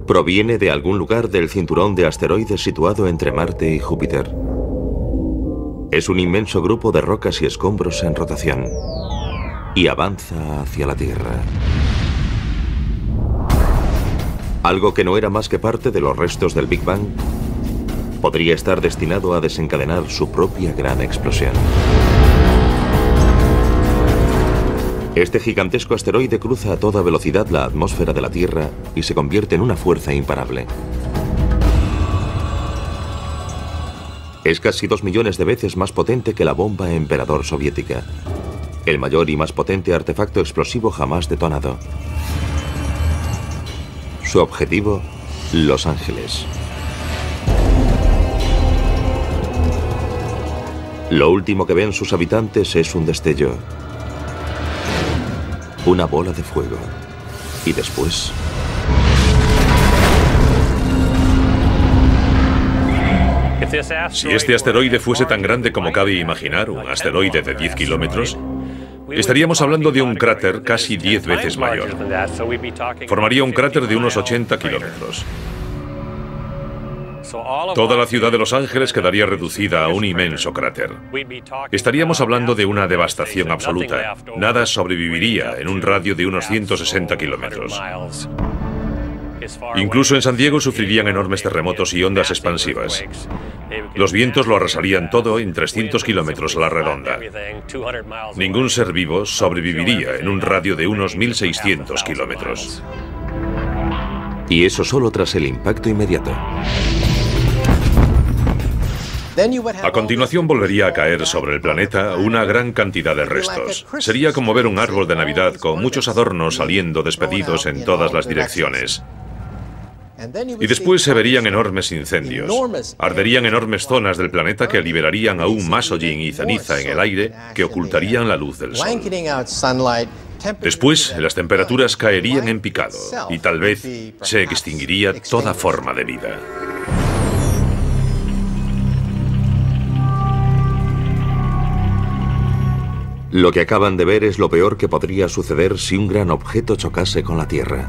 Proviene de algún lugar del cinturón de asteroides situado entre Marte y Júpiter. Es un inmenso grupo de rocas y escombros en rotación y avanza hacia la Tierra. Algo que no era más que parte de los restos del Big Bang podría estar destinado a desencadenar su propia gran explosión. Este gigantesco asteroide cruza a toda velocidad la atmósfera de la Tierra y se convierte en una fuerza imparable. Es casi 2 millones de veces más potente que la bomba Emperador soviética, el mayor y más potente artefacto explosivo jamás detonado. Su objetivo, Los Ángeles. Lo último que ven sus habitantes es un destello, una bola de fuego, y después... Si este asteroide fuese tan grande como cabe imaginar, un asteroide de 10 kilómetros, estaríamos hablando de un cráter casi 10 veces mayor. Formaría un cráter de unos 80 kilómetros. Toda la ciudad de Los Ángeles quedaría reducida a un inmenso cráter. Estaríamos hablando de una devastación absoluta. Nada sobreviviría en un radio de unos 160 kilómetros. Incluso en San Diego sufrirían enormes terremotos y ondas expansivas. Los vientos lo arrasarían todo en 300 kilómetros a la redonda. Ningún ser vivo sobreviviría en un radio de unos 1.600 kilómetros. Y eso solo tras el impacto inmediato. A continuación volvería a caer sobre el planeta una gran cantidad de restos. Sería como ver un árbol de Navidad con muchos adornos saliendo despedidos en todas las direcciones. Y después se verían enormes incendios. Arderían enormes zonas del planeta que liberarían aún más hollín y ceniza en el aire que ocultarían la luz del sol. Después, las temperaturas caerían en picado y tal vez se extinguiría toda forma de vida. Lo que acaban de ver es lo peor que podría suceder si un gran objeto chocase con la Tierra.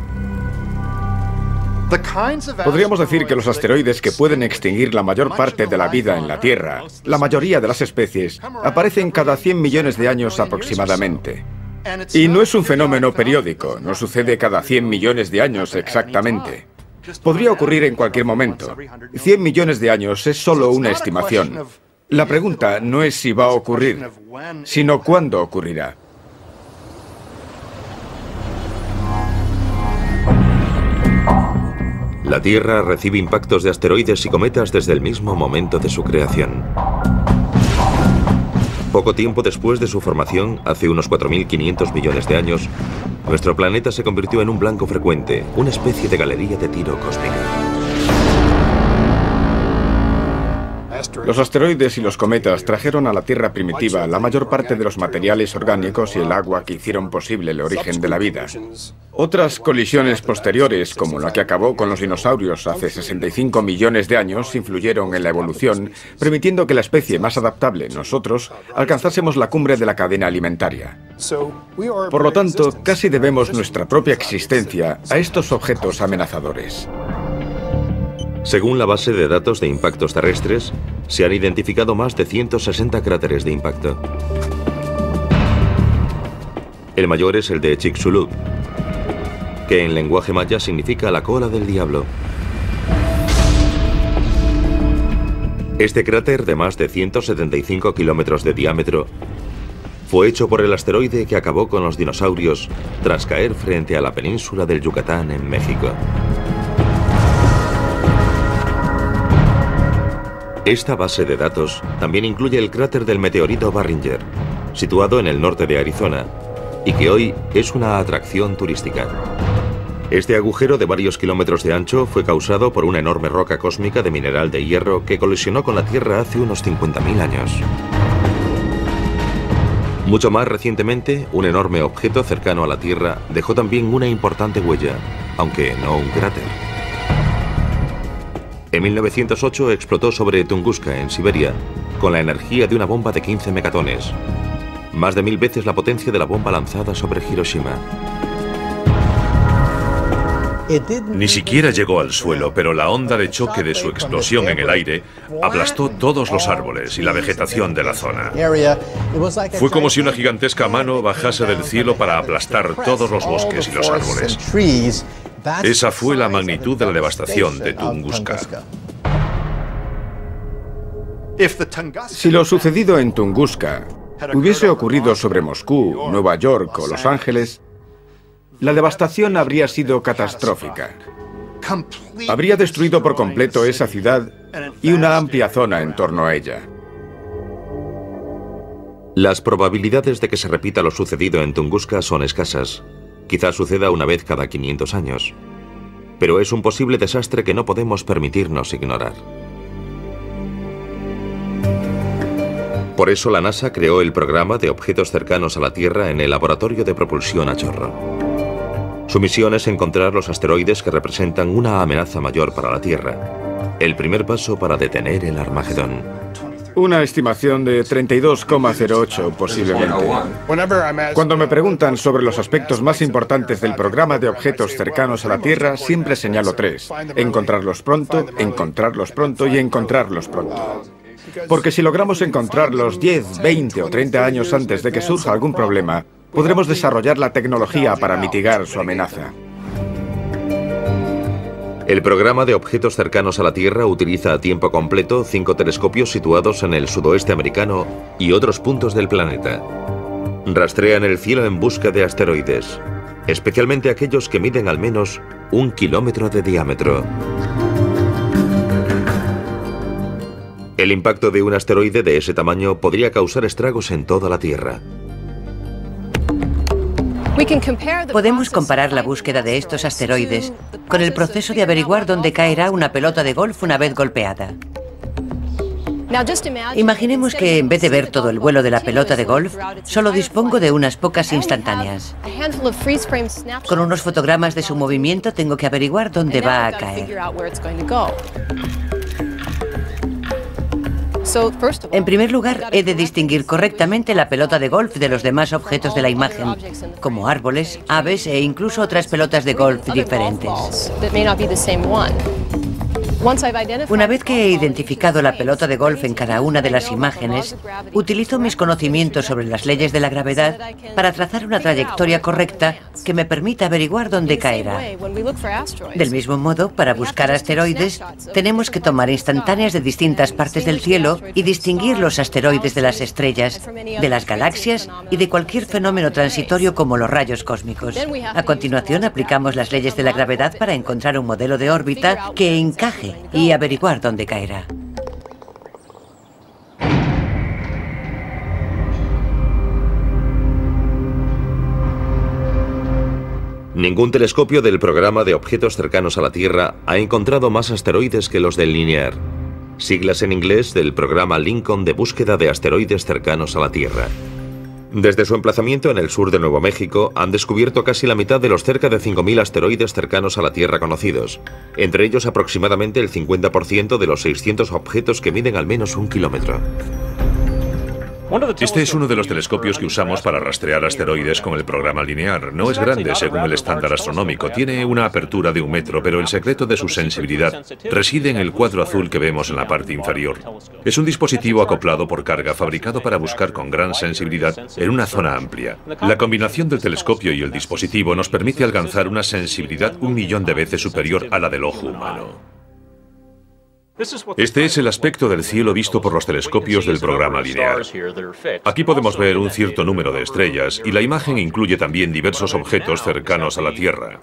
Podríamos decir que los asteroides que pueden extinguir la mayor parte de la vida en la Tierra, la mayoría de las especies, aparecen cada 100 millones de años aproximadamente. Y no es un fenómeno periódico, no sucede cada 100 millones de años exactamente. Podría ocurrir en cualquier momento. 100 millones de años es solo una estimación. La pregunta no es si va a ocurrir, sino cuándo ocurrirá. La Tierra recibe impactos de asteroides y cometas desde el mismo momento de su creación. Poco tiempo después de su formación, hace unos 4.500 millones de años, nuestro planeta se convirtió en un blanco frecuente, una especie de galería de tiro cósmica. Los asteroides y los cometas trajeron a la Tierra primitiva la mayor parte de los materiales orgánicos y el agua que hicieron posible el origen de la vida. Otras colisiones posteriores, como la que acabó con los dinosaurios hace 65 millones de años, influyeron en la evolución, permitiendo que la especie más adaptable, nosotros, alcanzásemos la cumbre de la cadena alimentaria. Por lo tanto, casi debemos nuestra propia existencia a estos objetos amenazadores. Según la base de datos de impactos terrestres, se han identificado más de 160 cráteres de impacto. El mayor es el de Chicxulub, que en lenguaje maya significa la cola del diablo. Este cráter de más de 175 kilómetros de diámetro fue hecho por el asteroide que acabó con los dinosaurios tras caer frente a la península del Yucatán en México. Esta base de datos también incluye el cráter del meteorito Barringer, situado en el norte de Arizona, y que hoy es una atracción turística. Este agujero de varios kilómetros de ancho fue causado por una enorme roca cósmica de mineral de hierro que colisionó con la Tierra hace unos 50.000 años. Mucho más recientemente, un enorme objeto cercano a la Tierra dejó también una importante huella, aunque no un cráter. En 1908 explotó sobre Tunguska, en Siberia, con la energía de una bomba de 15 megatones, más de 1000 veces la potencia de la bomba lanzada sobre Hiroshima. Ni siquiera llegó al suelo, pero la onda de choque de su explosión en el aire aplastó todos los árboles y la vegetación de la zona. Fue como si una gigantesca mano bajase del cielo para aplastar todos los bosques y los árboles. Esa fue la magnitud de la devastación de Tunguska. Si lo sucedido en Tunguska hubiese ocurrido sobre Moscú, Nueva York o Los Ángeles, la devastación habría sido catastrófica. Habría destruido por completo esa ciudad y una amplia zona en torno a ella. Las probabilidades de que se repita lo sucedido en Tunguska son escasas. Quizás suceda una vez cada 500 años. Pero es un posible desastre que no podemos permitirnos ignorar. Por eso la NASA creó el programa de objetos cercanos a la Tierra en el Laboratorio de Propulsión a Chorro. Su misión es encontrar los asteroides que representan una amenaza mayor para la Tierra. El primer paso para detener el Armagedón. Una estimación de 32,08 posiblemente. Cuando me preguntan sobre los aspectos más importantes del programa de objetos cercanos a la Tierra, siempre señalo 3. Encontrarlos pronto y encontrarlos pronto. Porque si logramos encontrarlos 10, 20 o 30 años antes de que surja algún problema, podremos desarrollar la tecnología para mitigar su amenaza. El programa de objetos cercanos a la Tierra utiliza a tiempo completo 5 telescopios situados en el sudoeste americano y otros puntos del planeta. Rastrean el cielo en busca de asteroides, especialmente aquellos que miden al menos 1 kilómetro de diámetro. El impacto de un asteroide de ese tamaño podría causar estragos en toda la Tierra. Podemos comparar la búsqueda de estos asteroides con el proceso de averiguar dónde caerá una pelota de golf una vez golpeada. Imaginemos que en vez de ver todo el vuelo de la pelota de golf, solo dispongo de unas pocas instantáneas. Con unos fotogramas de su movimiento tengo que averiguar dónde va a caer. En primer lugar, he de distinguir correctamente la pelota de golf de los demás objetos de la imagen, como árboles, aves e incluso otras pelotas de golf diferentes. Una vez que he identificado la pelota de golf en cada una de las imágenes, utilizo mis conocimientos sobre las leyes de la gravedad para trazar una trayectoria correcta que me permita averiguar dónde caerá. Del mismo modo, para buscar asteroides, tenemos que tomar instantáneas de distintas partes del cielo y distinguir los asteroides de las estrellas, de las galaxias y de cualquier fenómeno transitorio como los rayos cósmicos. A continuación, aplicamos las leyes de la gravedad para encontrar un modelo de órbita que encaje y averiguar dónde caerá. Ningún telescopio del programa de objetos cercanos a la Tierra ha encontrado más asteroides que los del Linear, siglas en inglés del programa Lincoln de búsqueda de asteroides cercanos a la Tierra. Desde su emplazamiento en el sur de Nuevo México, han descubierto casi la mitad de los cerca de 5.000 asteroides cercanos a la Tierra conocidos, entre ellos aproximadamente el 50% de los 600 objetos que miden al menos 1 kilómetro. Este es uno de los telescopios que usamos para rastrear asteroides con el programa Linear. No es grande según el estándar astronómico, tiene una apertura de 1 metro, pero el secreto de su sensibilidad reside en el cuadro azul que vemos en la parte inferior. Es un dispositivo acoplado por carga fabricado para buscar con gran sensibilidad en una zona amplia. La combinación del telescopio y el dispositivo nos permite alcanzar una sensibilidad 1 millón de veces superior a la del ojo humano. Este es el aspecto del cielo visto por los telescopios del programa Linear. Aquí podemos ver un cierto número de estrellas y la imagen incluye también diversos objetos cercanos a la Tierra.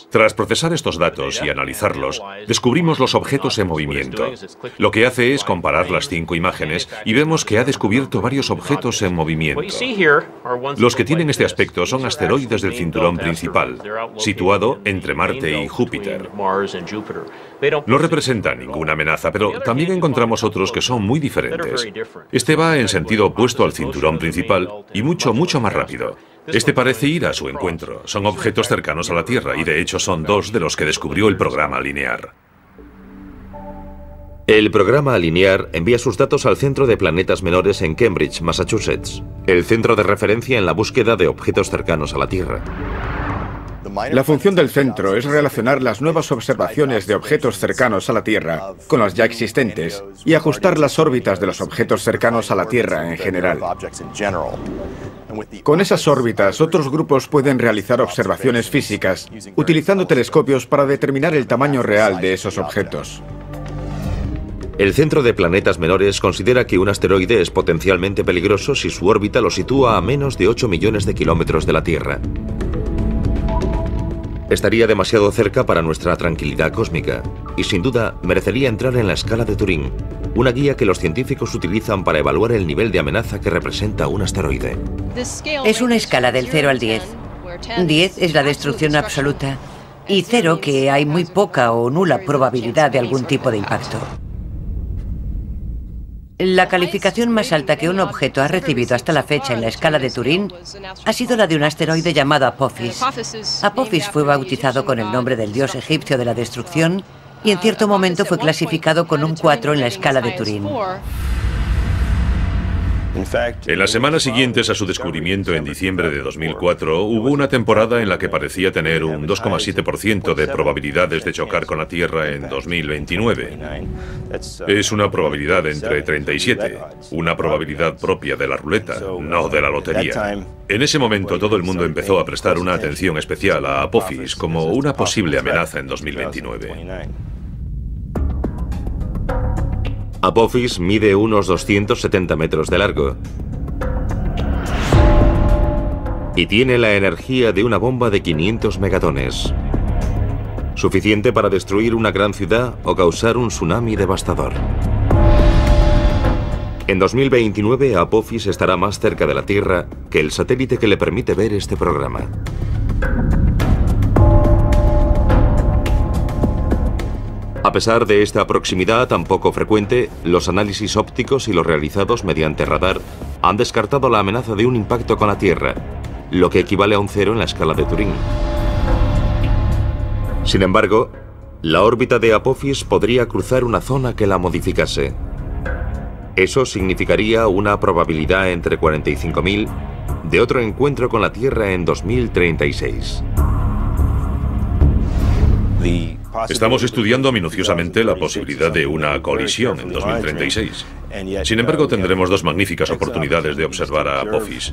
Tras procesar estos datos y analizarlos, descubrimos los objetos en movimiento. Lo que hace es comparar las 5 imágenes y vemos que ha descubierto varios objetos en movimiento. Los que tienen este aspecto son asteroides del cinturón principal, situado entre Marte y Júpiter. No representa ninguna amenaza, pero también encontramos otros que son muy diferentes. Este va en sentido opuesto al cinturón principal y mucho más rápido. Este parece ir a su encuentro. Son objetos cercanos a la Tierra y de hecho son 2 de los que descubrió el programa Linear. El programa Linear envía sus datos al Centro de Planetas Menores en Cambridge, Massachusetts, el centro de referencia en la búsqueda de objetos cercanos a la Tierra. La función del centro es relacionar las nuevas observaciones de objetos cercanos a la Tierra con las ya existentes y ajustar las órbitas de los objetos cercanos a la Tierra en general. Con esas órbitas, otros grupos pueden realizar observaciones físicas utilizando telescopios para determinar el tamaño real de esos objetos. El Centro de Planetas Menores considera que un asteroide es potencialmente peligroso si su órbita lo sitúa a menos de 8 millones de kilómetros de la Tierra. Estaría demasiado cerca para nuestra tranquilidad cósmica y sin duda merecería entrar en la escala de Turing, una guía que los científicos utilizan para evaluar el nivel de amenaza que representa un asteroide. Es una escala del 0 al 10. 10 es la destrucción absoluta y 0 que hay muy poca o nula probabilidad de algún tipo de impacto. La calificación más alta que un objeto ha recibido hasta la fecha en la escala de Turing ha sido la de un asteroide llamado Apophis. Apophis fue bautizado con el nombre del dios egipcio de la destrucción y en cierto momento fue clasificado con un 4 en la escala de Turing. En las semanas siguientes a su descubrimiento en diciembre de 2004, hubo una temporada en la que parecía tener un 2,7% de probabilidades de chocar con la Tierra en 2029. Es una probabilidad entre 37, una probabilidad propia de la ruleta, no de la lotería. En ese momento todo el mundo empezó a prestar una atención especial a Apophis como una posible amenaza en 2029. Apophis mide unos 270 metros de largo y tiene la energía de una bomba de 500 megatones, suficiente para destruir una gran ciudad o causar un tsunami devastador. En 2029, Apophis estará más cerca de la Tierra que el satélite que le permite ver este programa. A pesar de esta proximidad tan poco frecuente, los análisis ópticos y los realizados mediante radar han descartado la amenaza de un impacto con la Tierra, lo que equivale a un 0 en la escala de Turing. Sin embargo, la órbita de Apophis podría cruzar una zona que la modificase. Eso significaría una probabilidad entre 45.000 de otro encuentro con la Tierra en 2036. Estamos estudiando minuciosamente la posibilidad de una colisión en 2036. Sin embargo, tendremos dos magníficas oportunidades de observar a Apophis.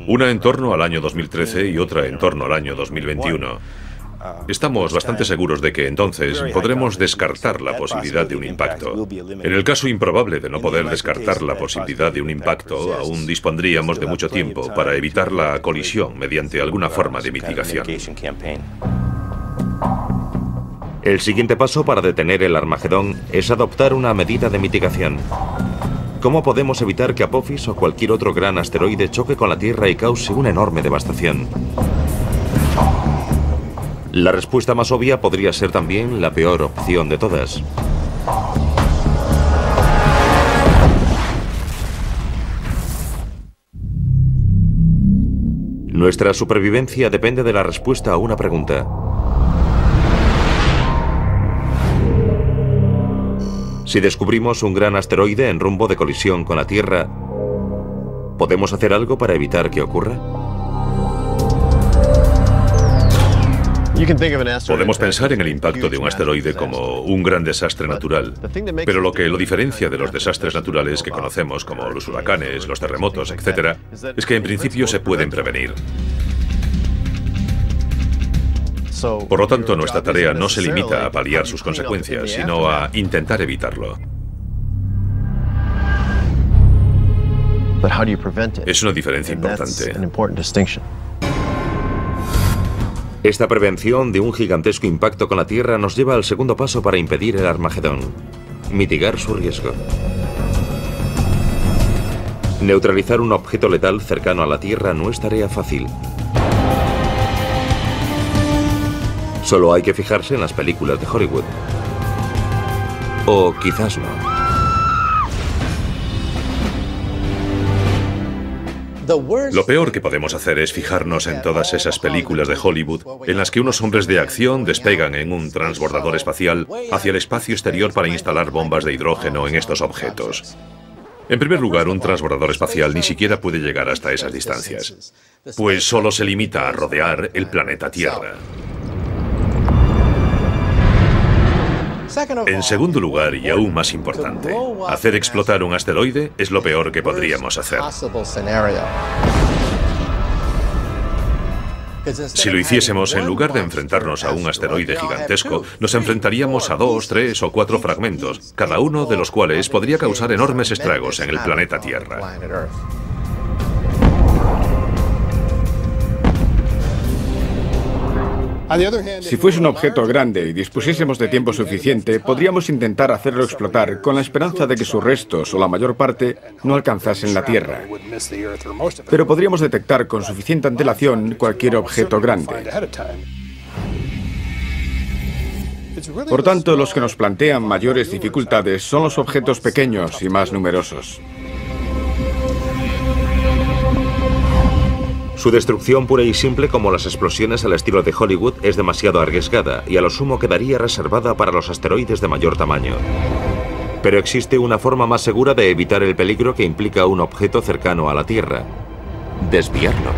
Una en torno al año 2013 y otra en torno al año 2021. Estamos bastante seguros de que entonces podremos descartar la posibilidad de un impacto. En el caso improbable de no poder descartar la posibilidad de un impacto, aún dispondríamos de mucho tiempo para evitar la colisión mediante alguna forma de mitigación. El siguiente paso para detener el Armagedón es adoptar una medida de mitigación. ¿Cómo podemos evitar que Apophis o cualquier otro gran asteroide choque con la Tierra y cause una enorme devastación? La respuesta más obvia podría ser también la peor opción de todas. Nuestra supervivencia depende de la respuesta a una pregunta. Si descubrimos un gran asteroide en rumbo de colisión con la Tierra, ¿podemos hacer algo para evitar que ocurra? Podemos pensar en el impacto de un asteroide como un gran desastre natural, pero lo que lo diferencia de los desastres naturales que conocemos como los huracanes, los terremotos, etc., es que en principio se pueden prevenir. Por lo tanto, nuestra tarea no se limita a paliar sus consecuencias, sino a intentar evitarlo. Es una diferencia importante. Esta prevención de un gigantesco impacto con la Tierra nos lleva al segundo paso para impedir el Armagedón: mitigar su riesgo. Neutralizar un objeto letal cercano a la Tierra no es tarea fácil. Solo hay que fijarse en las películas de Hollywood. O quizás no. Lo peor que podemos hacer es fijarnos en todas esas películas de Hollywood en las que unos hombres de acción despegan en un transbordador espacial hacia el espacio exterior para instalar bombas de hidrógeno en estos objetos. En primer lugar, un transbordador espacial ni siquiera puede llegar hasta esas distancias, pues solo se limita a rodear el planeta Tierra. En segundo lugar, y aún más importante, hacer explotar un asteroide es lo peor que podríamos hacer. Si lo hiciésemos, en lugar de enfrentarnos a un asteroide gigantesco, nos enfrentaríamos a 2, 3 o 4 fragmentos, cada uno de los cuales podría causar enormes estragos en el planeta Tierra. Si fuese un objeto grande y dispusiésemos de tiempo suficiente, podríamos intentar hacerlo explotar con la esperanza de que sus restos, o la mayor parte, no alcanzasen la Tierra. Pero podríamos detectar con suficiente antelación cualquier objeto grande. Por tanto, los que nos plantean mayores dificultades son los objetos pequeños y más numerosos. Su destrucción pura y simple, como las explosiones al estilo de Hollywood, es demasiado arriesgada y a lo sumo quedaría reservada para los asteroides de mayor tamaño. Pero existe una forma más segura de evitar el peligro que implica un objeto cercano a la Tierra: desviarlo.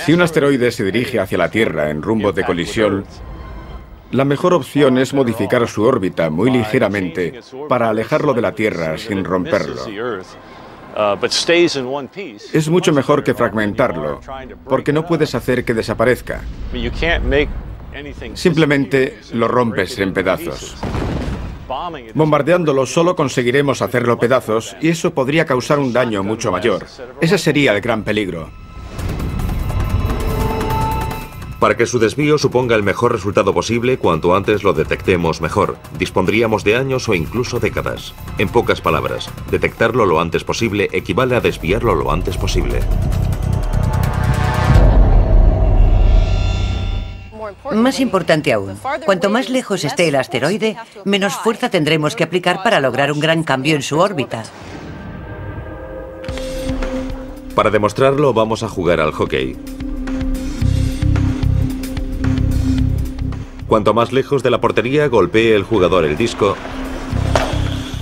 Si un asteroide se dirige hacia la Tierra en rumbo de colisión, la mejor opción es modificar su órbita muy ligeramente para alejarlo de la Tierra sin romperlo. Es mucho mejor que fragmentarlo, porque no puedes hacer que desaparezca. Simplemente lo rompes en pedazos. Bombardeándolo solo conseguiremos hacerlo pedazos y eso podría causar un daño mucho mayor. Ese sería el gran peligro. Para que su desvío suponga el mejor resultado posible, cuanto antes lo detectemos mejor. Dispondríamos de años o incluso décadas. En pocas palabras, detectarlo lo antes posible equivale a desviarlo lo antes posible. Más importante aún, cuanto más lejos esté el asteroide, menos fuerza tendremos que aplicar para lograr un gran cambio en su órbita. Para demostrarlo, vamos a jugar al hockey. Cuanto más lejos de la portería golpee el jugador el disco,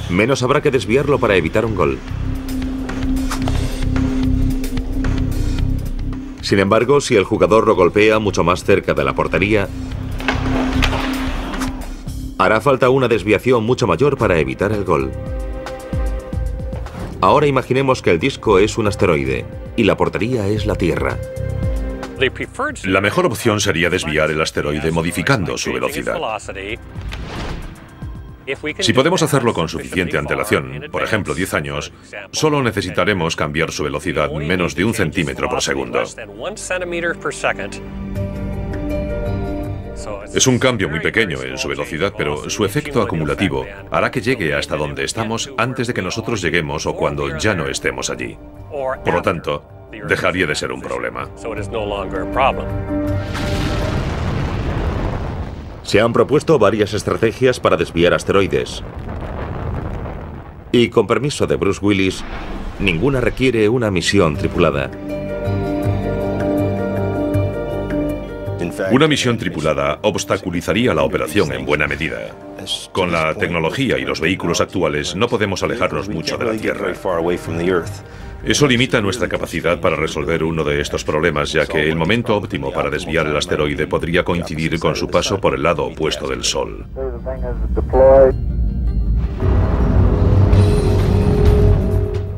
menos habrá que desviarlo para evitar un gol. Sin embargo, si el jugador lo golpea mucho más cerca de la portería, hará falta una desviación mucho mayor para evitar el gol. Ahora imaginemos que el disco es un asteroide y la portería es la Tierra. La mejor opción sería desviar el asteroide modificando su velocidad. Si podemos hacerlo con suficiente antelación, por ejemplo 10 años, solo necesitaremos cambiar su velocidad menos de 1 centímetro por segundo. Es un cambio muy pequeño en su velocidad, pero su efecto acumulativo hará que llegue hasta donde estamos antes de que nosotros lleguemos o cuando ya no estemos allí. Por lo tanto, dejaría de ser un problema. Se han propuesto varias estrategias para desviar asteroides. Y con permiso de Bruce Willis, ninguna requiere una misión tripulada. Una misión tripulada obstaculizaría la operación en buena medida. Con la tecnología y los vehículos actuales no podemos alejarnos mucho de la Tierra. Eso limita nuestra capacidad para resolver uno de estos problemas, ya que el momento óptimo para desviar el asteroide podría coincidir con su paso por el lado opuesto del Sol.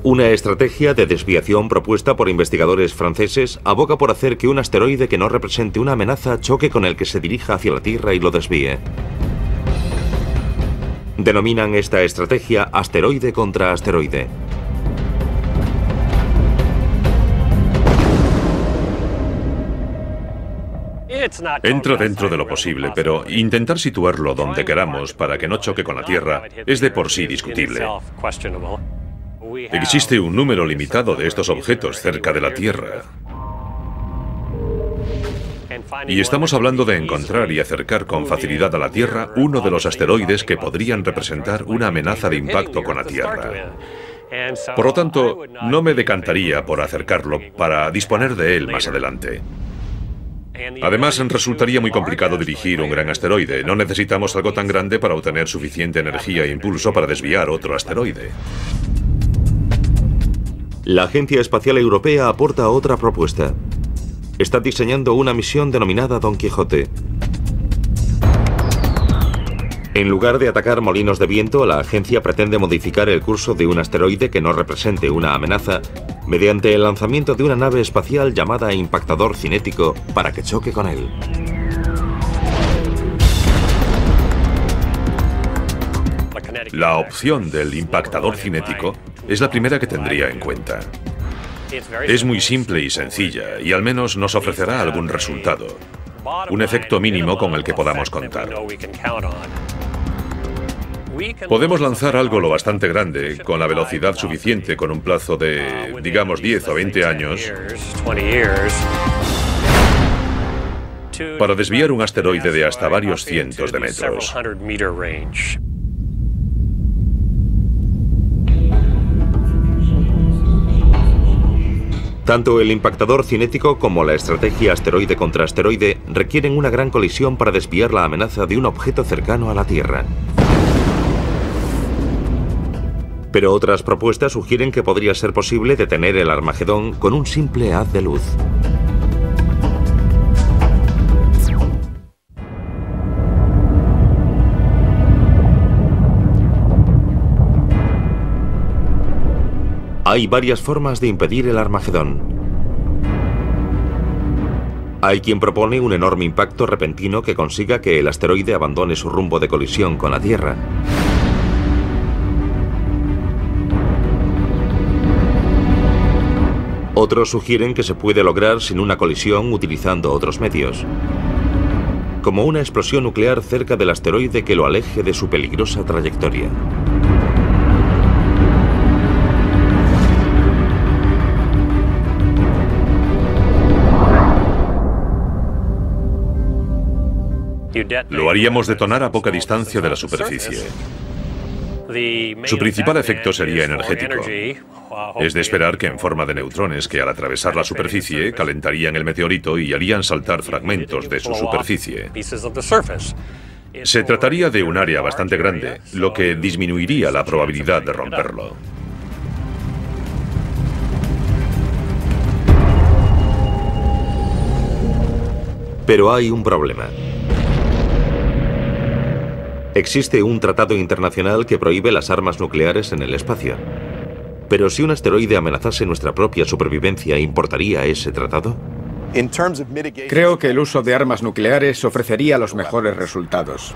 Una estrategia de desviación propuesta por investigadores franceses aboga por hacer que un asteroide que no represente una amenaza choque con el que se dirija hacia la Tierra y lo desvíe. Denominan esta estrategia asteroide contra asteroide. Entra dentro de lo posible, pero intentar situarlo donde queramos para que no choque con la Tierra es de por sí discutible. Existe un número limitado de estos objetos cerca de la Tierra. Y estamos hablando de encontrar y acercar con facilidad a la Tierra uno de los asteroides que podrían representar una amenaza de impacto con la Tierra. Por lo tanto, no me decantaría por acercarlo para disponer de él más adelante. Además, resultaría muy complicado dirigir un gran asteroide. No necesitamos algo tan grande para obtener suficiente energía e impulso para desviar otro asteroide. La Agencia Espacial Europea aporta otra propuesta. Está diseñando una misión denominada Don Quijote. En lugar de atacar molinos de viento, la agencia pretende modificar el curso de un asteroide que no represente una amenaza mediante el lanzamiento de una nave espacial llamada impactador cinético para que choque con él. La opción del impactador cinético es la primera que tendría en cuenta. Es muy simple y sencilla, y al menos nos ofrecerá algún resultado. Un efecto mínimo con el que podamos contar. Podemos lanzar algo lo bastante grande, con la velocidad suficiente, con un plazo de, digamos, 10 o 20 años, para desviar un asteroide de hasta varios cientos de metros. Tanto el impactador cinético como la estrategia asteroide contra asteroide requieren una gran colisión para desviar la amenaza de un objeto cercano a la Tierra. Pero otras propuestas sugieren que podría ser posible detener el Armagedón con un simple haz de luz. Hay varias formas de impedir el Armagedón. Hay quien propone un enorme impacto repentino que consiga que el asteroide abandone su rumbo de colisión con la Tierra. Otros sugieren que se puede lograr sin una colisión utilizando otros medios, como una explosión nuclear cerca del asteroide que lo aleje de su peligrosa trayectoria. Lo haríamos detonar a poca distancia de la superficie. Su principal efecto sería energético. Es de esperar que en forma de neutrones que al atravesar la superficie calentarían el meteorito y harían saltar fragmentos de su superficie. Se trataría de un área bastante grande, lo que disminuiría la probabilidad de romperlo. Pero hay un problema. Existe un tratado internacional que prohíbe las armas nucleares en el espacio. Pero si un asteroide amenazase nuestra propia supervivencia, ¿importaría ese tratado? Creo que el uso de armas nucleares ofrecería los mejores resultados.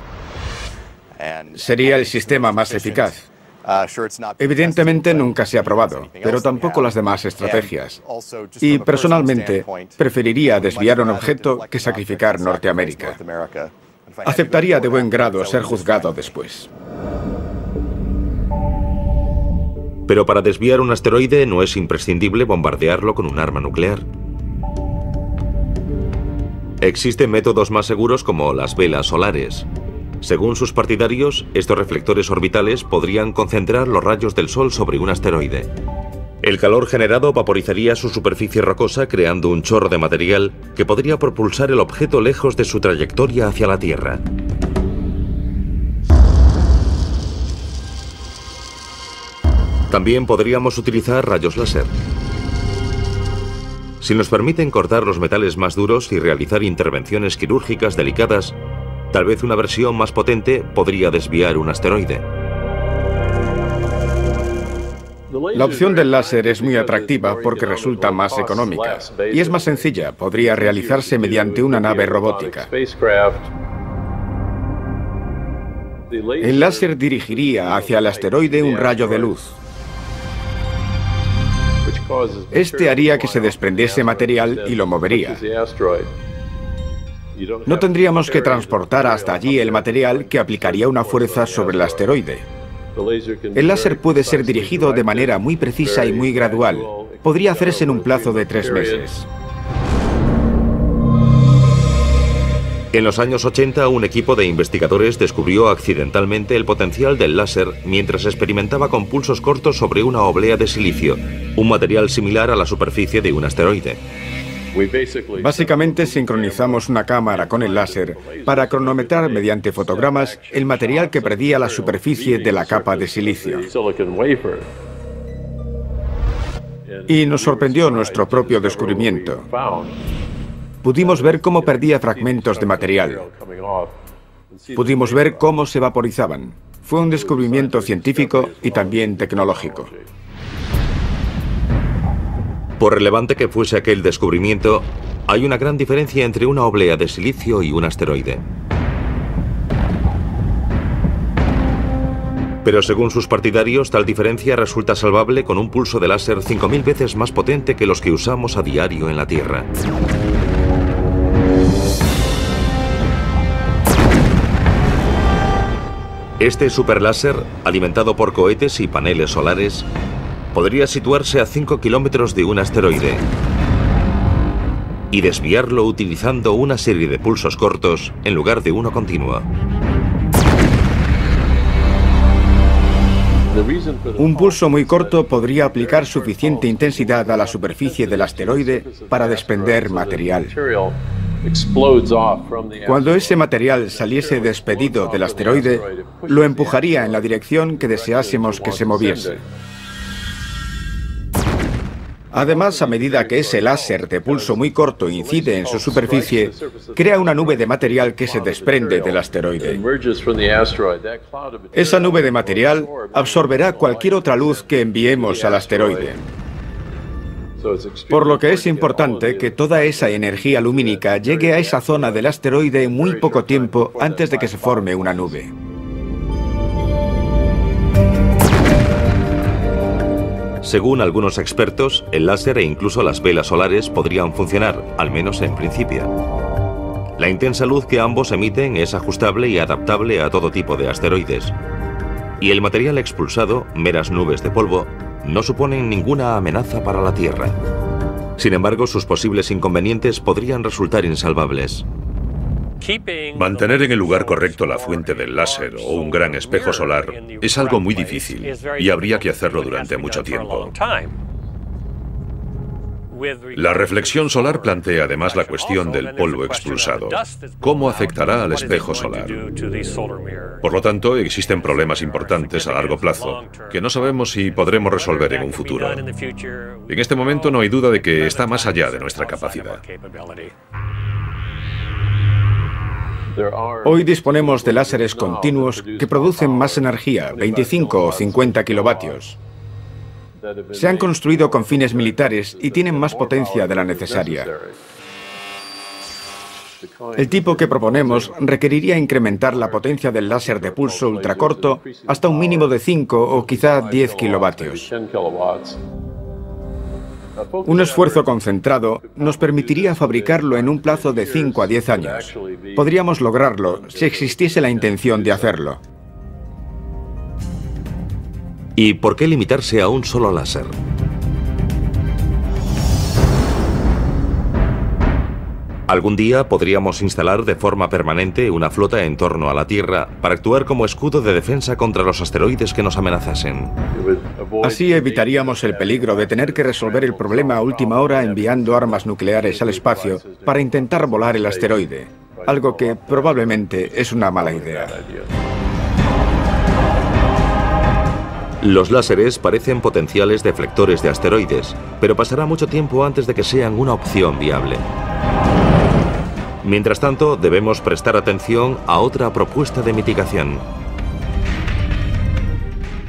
Sería el sistema más eficaz. Evidentemente nunca se ha probado, pero tampoco las demás estrategias. Y personalmente, preferiría desviar un objeto que sacrificar Norteamérica. Aceptaría de buen grado ser juzgado después. Pero para desviar un asteroide no es imprescindible bombardearlo con un arma nuclear. Existen métodos más seguros como las velas solares. Según sus partidarios, estos reflectores orbitales podrían concentrar los rayos del Sol sobre un asteroide. El calor generado vaporizaría su superficie rocosa creando un chorro de material que podría propulsar el objeto lejos de su trayectoria hacia la Tierra. También podríamos utilizar rayos láser. Si nos permiten cortar los metales más duros y realizar intervenciones quirúrgicas delicadas, tal vez una versión más potente podría desviar un asteroide. La opción del láser es muy atractiva porque resulta más económica y es más sencilla. Podría realizarse mediante una nave robótica. El láser dirigiría hacia el asteroide un rayo de luz. Este haría que se desprendiese material y lo movería. No tendríamos que transportar hasta allí el material que aplicaría una fuerza sobre el asteroide. El láser puede ser dirigido de manera muy precisa y muy gradual. Podría hacerse en un plazo de 3 meses. En los años 80, un equipo de investigadores descubrió accidentalmente el potencial del láser mientras experimentaba con pulsos cortos sobre una oblea de silicio, un material similar a la superficie de un asteroide. Básicamente sincronizamos una cámara con el láser para cronometrar mediante fotogramas el material que perdía la superficie de la capa de silicio. Y nos sorprendió nuestro propio descubrimiento. Pudimos ver cómo perdía fragmentos de material. Pudimos ver cómo se vaporizaban. Fue un descubrimiento científico y también tecnológico. Por relevante que fuese aquel descubrimiento, hay una gran diferencia entre una oblea de silicio y un asteroide. Pero según sus partidarios, tal diferencia resulta salvable con un pulso de láser 5000 veces más potente que los que usamos a diario en la Tierra. Este superláser, alimentado por cohetes y paneles solares, podría situarse a 5 kilómetros de un asteroide y desviarlo utilizando una serie de pulsos cortos en lugar de uno continuo. Un pulso muy corto podría aplicar suficiente intensidad a la superficie del asteroide para desprender material. Cuando ese material saliese despedido del asteroide, lo empujaría en la dirección que deseásemos que se moviese. Además, a medida que ese láser de pulso muy corto incide en su superficie, crea una nube de material que se desprende del asteroide. Esa nube de material absorberá cualquier otra luz que enviemos al asteroide. Por lo que es importante que toda esa energía lumínica llegue a esa zona del asteroide en muy poco tiempo antes de que se forme una nube. Según algunos expertos, el láser e incluso las velas solares podrían funcionar, al menos en principio. La intensa luz que ambos emiten es ajustable y adaptable a todo tipo de asteroides. Y el material expulsado, meras nubes de polvo, no suponen ninguna amenaza para la Tierra. Sin embargo, sus posibles inconvenientes podrían resultar insalvables. Mantener en el lugar correcto la fuente del láser o un gran espejo solar es algo muy difícil y habría que hacerlo durante mucho tiempo. La reflexión solar plantea además la cuestión del polvo expulsado. ¿Cómo afectará al espejo solar? Por lo tanto, existen problemas importantes a largo plazo que no sabemos si podremos resolver en un futuro. En este momento no hay duda de que está más allá de nuestra capacidad. Hoy disponemos de láseres continuos que producen más energía, 25 o 50 kilovatios. Se han construido con fines militares y tienen más potencia de la necesaria. El tipo que proponemos requeriría incrementar la potencia del láser de pulso ultracorto hasta un mínimo de 5 o quizá 10 kilovatios. Un esfuerzo concentrado nos permitiría fabricarlo en un plazo de 5 a 10 años. Podríamos lograrlo si existiese la intención de hacerlo. ¿Y por qué limitarse a un solo láser? Algún día podríamos instalar de forma permanente una flota en torno a la Tierra para actuar como escudo de defensa contra los asteroides que nos amenazasen. Así evitaríamos el peligro de tener que resolver el problema a última hora enviando armas nucleares al espacio para intentar volar el asteroide, algo que probablemente es una mala idea. Los láseres parecen potenciales deflectores de asteroides, pero pasará mucho tiempo antes de que sean una opción viable. Mientras tanto, debemos prestar atención a otra propuesta de mitigación.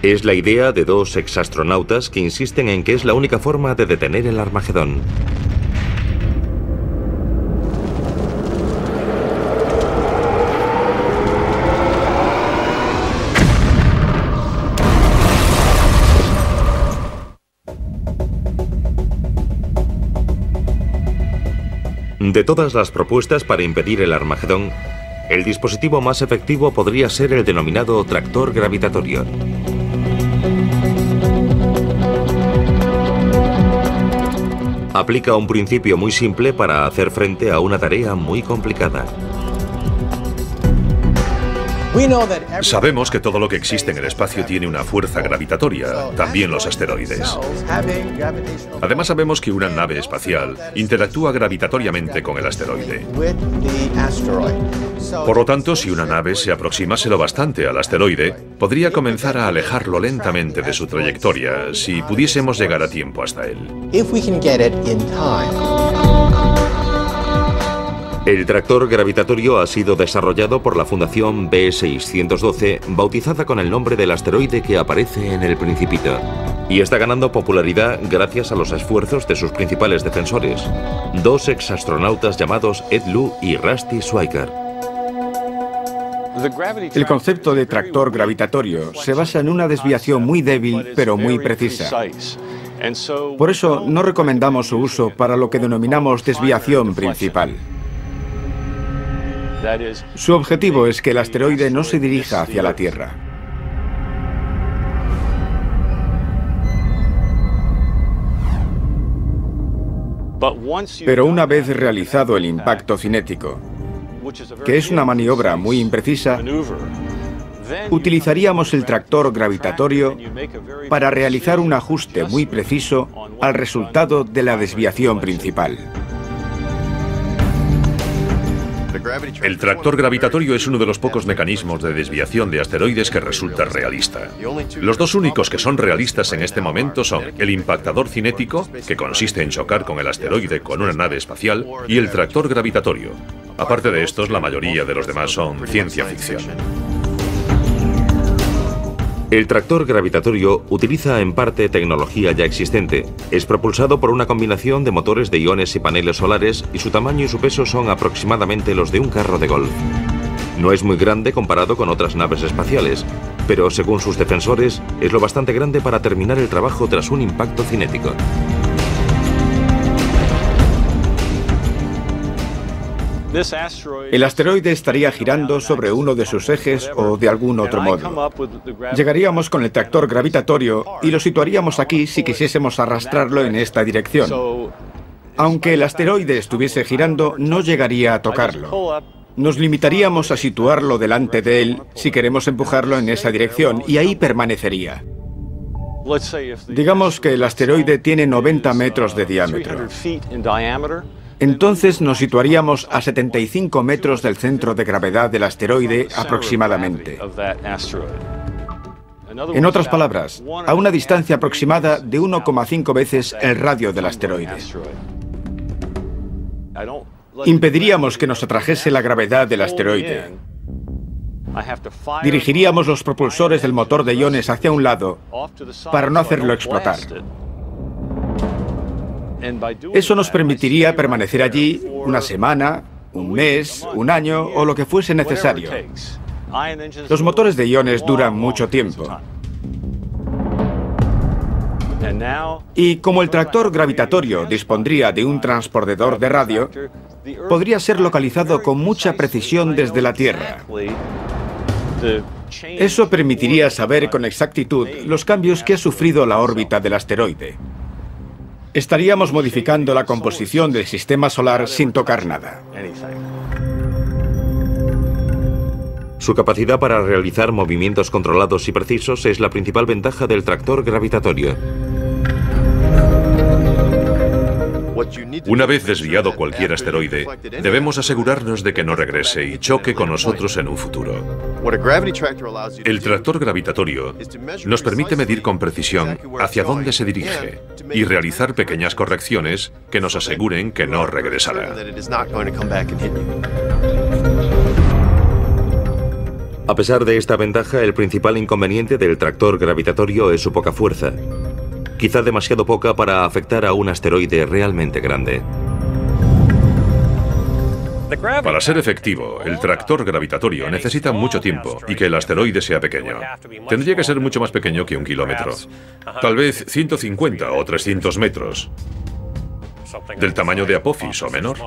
Es la idea de dos exastronautas que insisten en que es la única forma de detener el Armagedón. De todas las propuestas para impedir el Armagedón, el dispositivo más efectivo podría ser el denominado tractor gravitatorio. Aplica un principio muy simple para hacer frente a una tarea muy complicada. Sabemos que todo lo que existe en el espacio tiene una fuerza gravitatoria, también los asteroides. Además sabemos que una nave espacial interactúa gravitatoriamente con el asteroide. Por lo tanto, si una nave se aproximase lo bastante al asteroide, podría comenzar a alejarlo lentamente de su trayectoria si pudiésemos llegar a tiempo hasta él. El tractor gravitatorio ha sido desarrollado por la Fundación B612, bautizada con el nombre del asteroide que aparece en El Principito, y está ganando popularidad gracias a los esfuerzos de sus principales defensores, dos exastronautas llamados Ed Lu y Rusty Schweiker. El concepto de tractor gravitatorio se basa en una desviación muy débil pero muy precisa. Por eso no recomendamos su uso para lo que denominamos desviación principal. Su objetivo es que el asteroide no se dirija hacia la Tierra. Pero una vez realizado el impacto cinético, que es una maniobra muy imprecisa, utilizaríamos el tractor gravitatorio para realizar un ajuste muy preciso al resultado de la desviación principal. El tractor gravitatorio es uno de los pocos mecanismos de desviación de asteroides que resulta realista. Los dos únicos que son realistas en este momento son el impactador cinético, que consiste en chocar con el asteroide con una nave espacial, y el tractor gravitatorio. Aparte de estos, la mayoría de los demás son ciencia ficción. El tractor gravitatorio utiliza en parte tecnología ya existente. Es propulsado por una combinación de motores de iones y paneles solares y su tamaño y su peso son aproximadamente los de un carro de golf. No es muy grande comparado con otras naves espaciales, pero según sus defensores es lo bastante grande para terminar el trabajo tras un impacto cinético. El asteroide estaría girando sobre uno de sus ejes o de algún otro modo. Llegaríamos con el tractor gravitatorio y lo situaríamos aquí si quisiésemos arrastrarlo en esta dirección. Aunque el asteroide estuviese girando, no llegaría a tocarlo. Nos limitaríamos a situarlo delante de él si queremos empujarlo en esa dirección y ahí permanecería. Digamos que el asteroide tiene 90 metros de diámetro. Entonces nos situaríamos a 75 metros del centro de gravedad del asteroide aproximadamente. En otras palabras, a una distancia aproximada de 1,5 veces el radio del asteroide. Impediríamos que nos atrajese la gravedad del asteroide. Dirigiríamos los propulsores del motor de iones hacia un lado para no hacerlo explotar. Eso nos permitiría permanecer allí una semana, un mes, un año o lo que fuese necesario. Los motores de iones duran mucho tiempo. Y como el tractor gravitatorio dispondría de un transpondedor de radio, podría ser localizado con mucha precisión desde la Tierra. Eso permitiría saber con exactitud los cambios que ha sufrido la órbita del asteroide. Estaríamos modificando la composición del sistema solar sin tocar nada. Su capacidad para realizar movimientos controlados y precisos es la principal ventaja del tractor gravitatorio. Una vez desviado cualquier asteroide, debemos asegurarnos de que no regrese y choque con nosotros en un futuro. El tractor gravitatorio nos permite medir con precisión hacia dónde se dirige y realizar pequeñas correcciones que nos aseguren que no regresará. A pesar de esta ventaja, el principal inconveniente del tractor gravitatorio es su poca fuerza. Quizá demasiado poca para afectar a un asteroide realmente grande. Para ser efectivo, el tractor gravitatorio necesita mucho tiempo y que el asteroide sea pequeño. Tendría que ser mucho más pequeño que 1 kilómetro. Tal vez 150 o 300 metros. Del tamaño de Apophis o menor.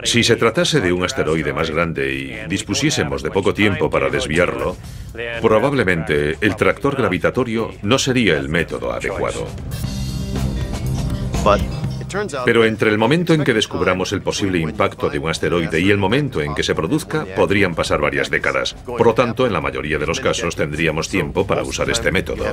Si se tratase de un asteroide más grande y dispusiésemos de poco tiempo para desviarlo, probablemente el tractor gravitatorio no sería el método adecuado. Pero entre el momento en que descubramos el posible impacto de un asteroide y el momento en que se produzca, podrían pasar varias décadas. Por lo tanto, en la mayoría de los casos tendríamos tiempo para usar este método.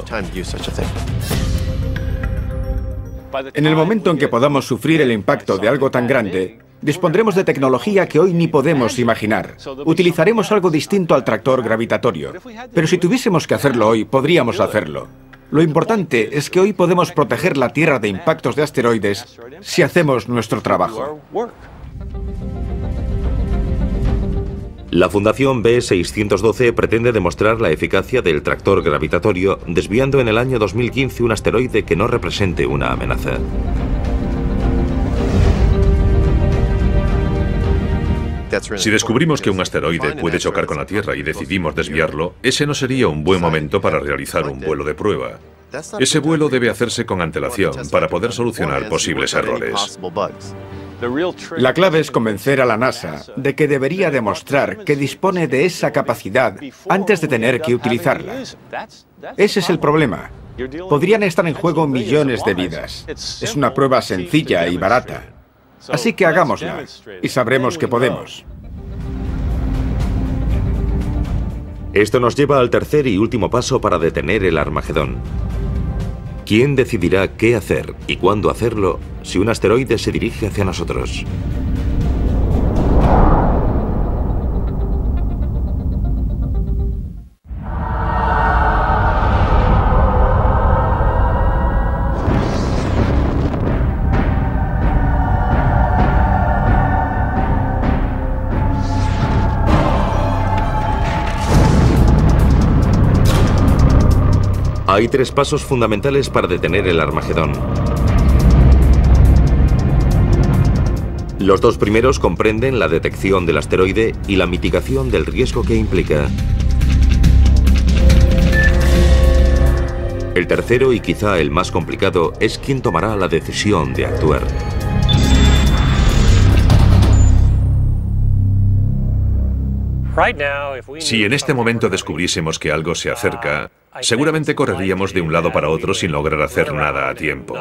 En el momento en que podamos sufrir el impacto de algo tan grande, dispondremos de tecnología que hoy ni podemos imaginar. Utilizaremos algo distinto al tractor gravitatorio. Pero si tuviésemos que hacerlo hoy, podríamos hacerlo. Lo importante es que hoy podemos proteger la Tierra de impactos de asteroides si hacemos nuestro trabajo. La Fundación B612 pretende demostrar la eficacia del tractor gravitatorio desviando en el año 2015 un asteroide que no represente una amenaza. Si descubrimos que un asteroide puede chocar con la Tierra y decidimos desviarlo, ese no sería un buen momento para realizar un vuelo de prueba. Ese vuelo debe hacerse con antelación para poder solucionar posibles errores. La clave es convencer a la NASA de que debería demostrar que dispone de esa capacidad antes de tener que utilizarla. Ese es el problema. Podrían estar en juego millones de vidas. Es una prueba sencilla y barata. Así que hagámosla y sabremos que podemos. Esto nos lleva al tercer y último paso para detener el Armagedón. ¿Quién decidirá qué hacer y cuándo hacerlo si un asteroide se dirige hacia nosotros? Hay tres pasos fundamentales para detener el Armagedón. Los dos primeros comprenden la detección del asteroide y la mitigación del riesgo que implica. El tercero, y quizá el más complicado, es quién tomará la decisión de actuar. Si en este momento descubriésemos que algo se acerca, seguramente correríamos de un lado para otro sin lograr hacer nada a tiempo.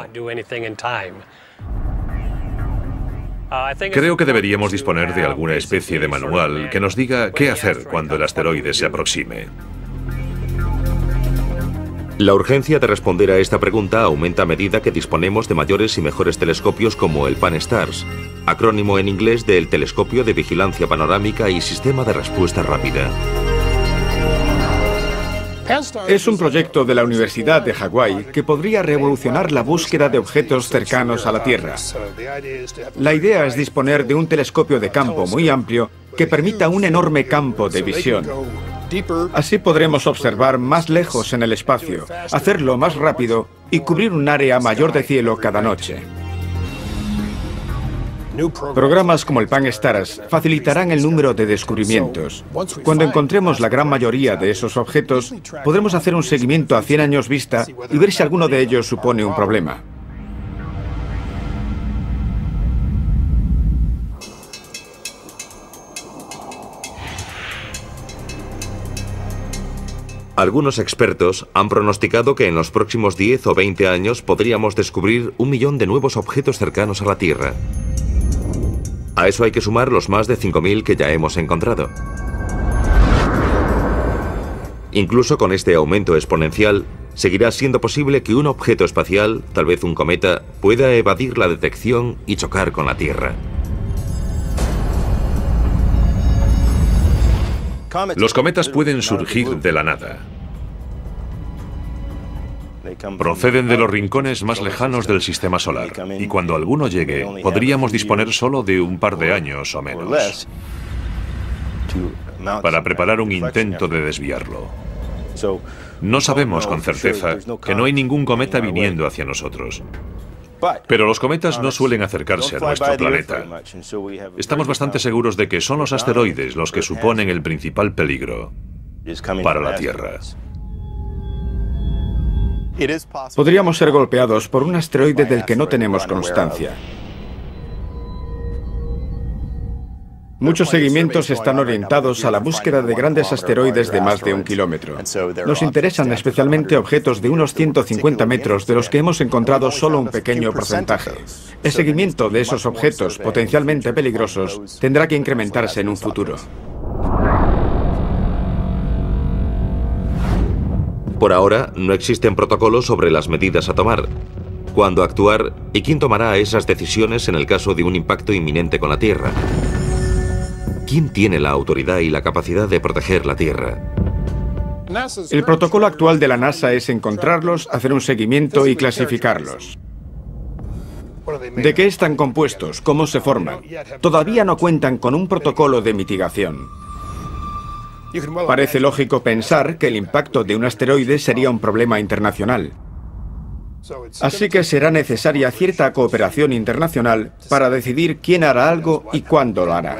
Creo que deberíamos disponer de alguna especie de manual que nos diga qué hacer cuando el asteroide se aproxime. La urgencia de responder a esta pregunta aumenta a medida que disponemos de mayores y mejores telescopios como el Pan-STARRS, acrónimo en inglés del Telescopio de Vigilancia Panorámica y Sistema de Respuesta Rápida. Es un proyecto de la Universidad de Hawái que podría revolucionar la búsqueda de objetos cercanos a la Tierra. La idea es disponer de un telescopio de campo muy amplio que permita un enorme campo de visión. Así podremos observar más lejos en el espacio, hacerlo más rápido y cubrir un área mayor de cielo cada noche. Programas como el Pan-STARRS facilitarán el número de descubrimientos. Cuando encontremos la gran mayoría de esos objetos, podremos hacer un seguimiento a 100 años vista y ver si alguno de ellos supone un problema. Algunos expertos han pronosticado que en los próximos 10 o 20 años podríamos descubrir 1 millón de nuevos objetos cercanos a la Tierra. A eso hay que sumar los más de 5.000 que ya hemos encontrado. Incluso con este aumento exponencial, seguirá siendo posible que un objeto espacial, tal vez un cometa, pueda evadir la detección y chocar con la Tierra. Los cometas pueden surgir de la nada. Proceden de los rincones más lejanos del sistema solar, y cuando alguno llegue, podríamos disponer solo de un par de años o menos para preparar un intento de desviarlo. No sabemos con certeza que no hay ningún cometa viniendo hacia nosotros. Pero los cometas no suelen acercarse a nuestro planeta. Estamos bastante seguros de que son los asteroides los que suponen el principal peligro para la Tierra. Podríamos ser golpeados por un asteroide del que no tenemos constancia. Muchos seguimientos están orientados a la búsqueda de grandes asteroides de más de 1 kilómetro. Nos interesan especialmente objetos de unos 150 metros de los que hemos encontrado solo un pequeño porcentaje. El seguimiento de esos objetos potencialmente peligrosos tendrá que incrementarse en un futuro. Por ahora, no existen protocolos sobre las medidas a tomar, cuándo actuar y quién tomará esas decisiones en el caso de un impacto inminente con la Tierra. ¿Quién tiene la autoridad y la capacidad de proteger la Tierra? El protocolo actual de la NASA es encontrarlos, hacer un seguimiento y clasificarlos. ¿De qué están compuestos? ¿Cómo se forman? Todavía no cuentan con un protocolo de mitigación. Parece lógico pensar que el impacto de un asteroide sería un problema internacional. Así que será necesaria cierta cooperación internacional para decidir quién hará algo y cuándo lo hará.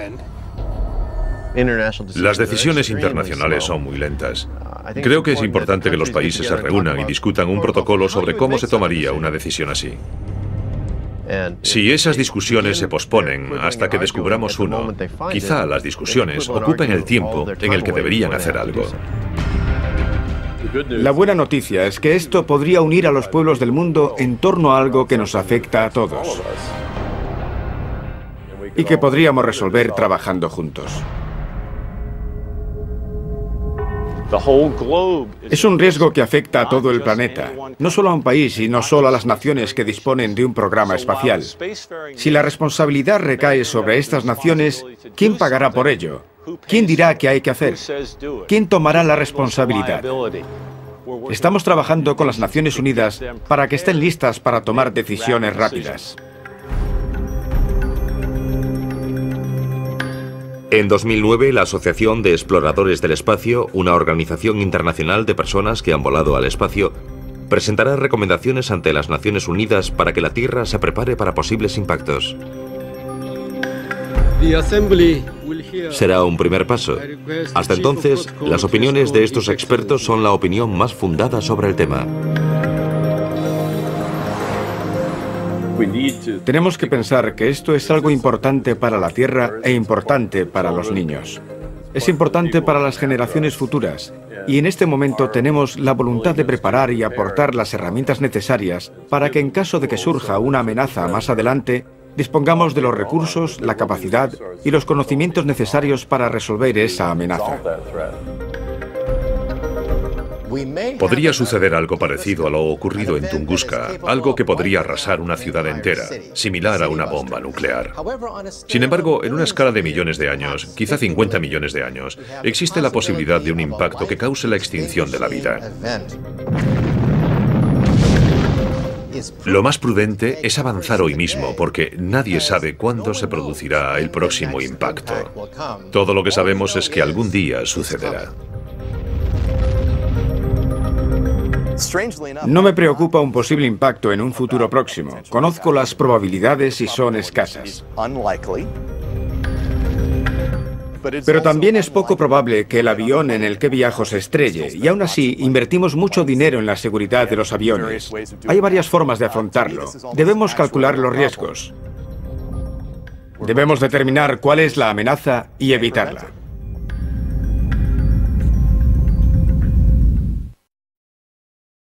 Las decisiones internacionales son muy lentas. Creo que es importante que los países se reúnan y discutan un protocolo sobre cómo se tomaría una decisión así. Si esas discusiones se posponen hasta que descubramos uno, quizá las discusiones ocupen el tiempo en el que deberían hacer algo. La buena noticia es que esto podría unir a los pueblos del mundo en torno a algo que nos afecta a todos y que podríamos resolver trabajando juntos. Es un riesgo que afecta a todo el planeta, no solo a un país y no solo a las naciones que disponen de un programa espacial. Si la responsabilidad recae sobre estas naciones, ¿quién pagará por ello? ¿Quién dirá qué hay que hacer? ¿Quién tomará la responsabilidad? Estamos trabajando con las Naciones Unidas para que estén listas para tomar decisiones rápidas. En 2009, la Asociación de Exploradores del Espacio, una organización internacional de personas que han volado al espacio, presentará recomendaciones ante las Naciones Unidas para que la Tierra se prepare para posibles impactos. Será un primer paso. Hasta entonces, las opiniones de estos expertos son la opinión más fundada sobre el tema. Tenemos que pensar que esto es algo importante para la Tierra e importante para los niños. Es importante para las generaciones futuras y en este momento tenemos la voluntad de preparar y aportar las herramientas necesarias para que en caso de que surja una amenaza más adelante, dispongamos de los recursos, la capacidad y los conocimientos necesarios para resolver esa amenaza. Podría suceder algo parecido a lo ocurrido en Tunguska, algo que podría arrasar una ciudad entera, similar a una bomba nuclear. Sin embargo, en una escala de millones de años, quizá 50 millones de años, existe la posibilidad de un impacto que cause la extinción de la vida. Lo más prudente es avanzar hoy mismo, porque nadie sabe cuándo se producirá el próximo impacto. Todo lo que sabemos es que algún día sucederá. No me preocupa un posible impacto en un futuro próximo. Conozco las probabilidades y son escasas. Pero también es poco probable que el avión en el que viajo se estrelle, y aún así invertimos mucho dinero en la seguridad de los aviones. Hay varias formas de afrontarlo. Debemos calcular los riesgos. Debemos determinar cuál es la amenaza y evitarla.